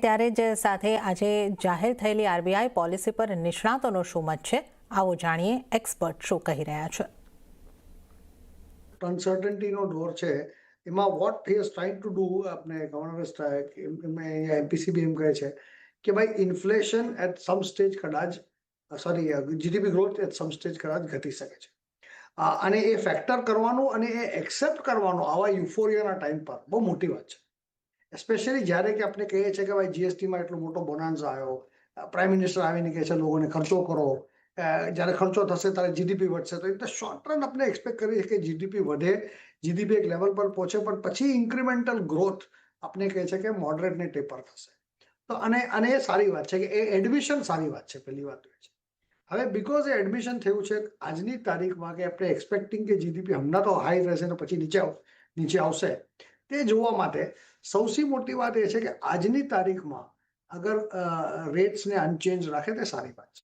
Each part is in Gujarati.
ત્યારે જ સાથે આજે જાહેર થયેલી આરબીઆઈ પોલિસી પર નિષ્ણાતોનો શું મત છે, આવો જાણીએ એક્સપર્ટ શું કહી રહ્યા છે. અનસર્ટનિટીનો દોર છે, એમાં what he is trying to do, આપણે ગવર્નર એમપીસીબી એમ કહે છે કે ભાઈ ઇન્ફ્લેશન એટ સમ સ્ટેજ કદાચ GDP growth at some stage કદાચ ઘટી શકે છે, અને એ ફેક્ટર કરવાનું અને એ એક્સેપ્ટ કરવાનું આવા યુફોરિયાના ટાઈમ પર બહુ મોટી વાત છે. એસ્પેશિયલી જ્યારે કે આપણે કહીએ છીએ કે ભાઈ જીએસટીમાં એટલો મોટો બોનાન્સ આવ્યો, પ્રાઇમ મિનિસ્ટર આવીને કહે છે લોકોને ખર્ચો કરો, જ્યારે ખર્ચો થશે ત્યારે જીડીપી વધશે, તો એટલે શોર્ટ રન આપણે એક્સપેક્ટ કરીએ છીએ કે જીડીપી વધે, જીડીપી એક લેવલ પર પહોંચે, પણ પછી ઇન્ક્રીમેન્ટલ ગ્રોથ આપણે કહે છે કે મોડરેટ ને ટેપર થશે. તો અને એ સારી વાત છે કે એ એડમિશન સારી વાત છે. પહેલી વાત તો એ છે. હવે બીકોઝ એ એડમિશન થયું છે આજની તારીખમાં કે આપણે એક્સપેક્ટિંગ કે જીડીપી હમણાં તો હાઈ રહેશે ને પછી નીચે આવશે, તે જોવા માટે સૌથી મોટી વાત એ છે કે આજની તારીખમાં અગર રેટ્સને અનચેન્જ રાખે તે સારી વાત છે.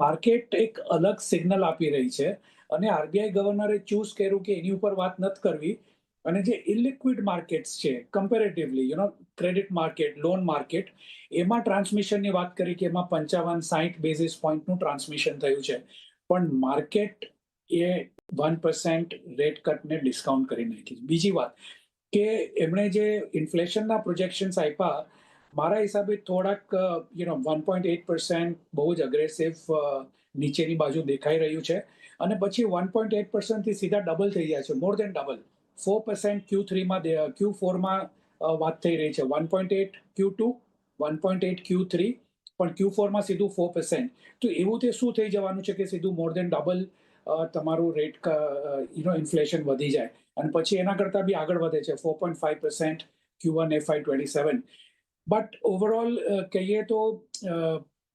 માર્કેટ એક અલગ સિગ્નલ આપી રહી છે અને આરબીઆઈ ગવર્નરે ચૂઝ કર્યું કે એની ઉપર વાત નથી કરવી, અને જે ઇલિક્વિડ માર્કેટ્સ છે comparatively credit market, loan market, એમાં ટ્રાન્સમિશનની વાત કરી કે એમાં 55-60 બેઝિસ પોઈન્ટનું ટ્રાન્સમિશન થયું છે, પણ માર્કેટ એ 1% રેટ કટને ડિસ્કાઉન્ટ કરી નાખી. બીજી વાત કે એમણે જે ઇન્ફ્લેશનના પ્રોજેક્શન્સ આપ્યા, મારા હિસાબે થોડાક 1.8% બહુ જ અગ્રેસિવ નીચેની બાજુ દેખાઈ રહ્યું છે, અને પછી 1.8% થી સીધા ડબલ થઈ જાય છે, મોર દેન ડબલ. 4% Q3માં Q4માં વાત થઈ રહી છે, 1.8 Q2, 1.8 Q3, પણ Q4માં સીધું 4%. તો એવું તે શું થઈ જવાનું છે કે સીધું મોર દેન ડબલ તમારું રેટ ઇન્ફ્લેશન વધી જાય, અને પછી એના કરતાં બી આગળ વધે છે 4.5% Q1 FY27. બટ ઓવરઓલ કહીએ તો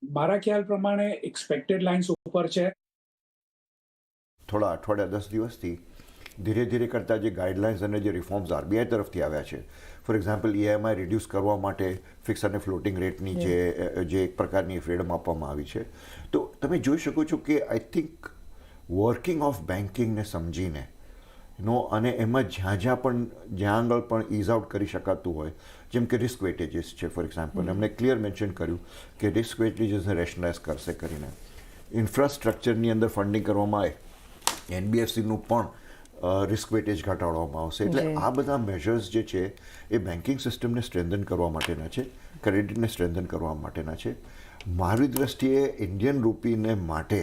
મારા ખ્યાલ પ્રમાણે એક્સપેક્ટેડ લાઇન્સ ઉપર છે. થોડા અઠવાડિયા 10 દિવસથી ધીરે ધીરે કરતાં જે ગાઈડલાઇન્સ અને જે રિફોર્મ્સ આરબીઆઈ તરફથી આવ્યા છે, ફોર એક્ઝામ્પલ ઈએમઆઈ રિડ્યુસ કરવા માટે ફિક્સ અને ફ્લોટિંગ રેટની જે એક પ્રકારની ફ્રીડમ આપવામાં આવી છે, તો તમે જોઈ શકો છો કે આઈ થિંક વર્કિંગ ઓફ બેન્કિંગને સમજીને અને એમાં જ્યાં આગળ પણ ઇઝ આઉટ કરી શકાતું હોય, જેમ કે રિસ્ક વેટેજીસ છે ફોર એક્ઝામ્પલ, એમણે ક્લિયર મેન્શન કર્યું કે રિસ્ક વેટેજીસને રેશનલાઇઝ કરશે કરીને, ઇન્ફ્રાસ્ટ્રક્ચરની અંદર ફંડિંગ કરવામાં આવે, એનબીએફસીનું પણ રિસ્ક વેટેજ ઘટાડવામાં આવશે. એટલે આ બધા મેજર્સ જે છે એ બેન્કિંગ સિસ્ટમને સ્ટ્રેન્થન કરવા માટેના છે, ક્રેડિટને સ્ટ્રેન્થન કરવા માટેના છે. મારી દ્રષ્ટિએ ઇન્ડિયન રૂપીને માટે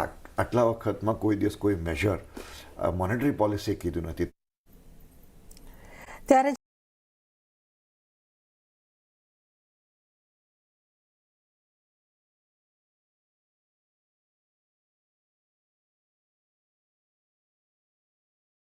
આટલા વખતમાં કોઈ દિવસ કોઈ મેજર મોનેટરી પોલિસીએ કીધું નથી. ત્યારે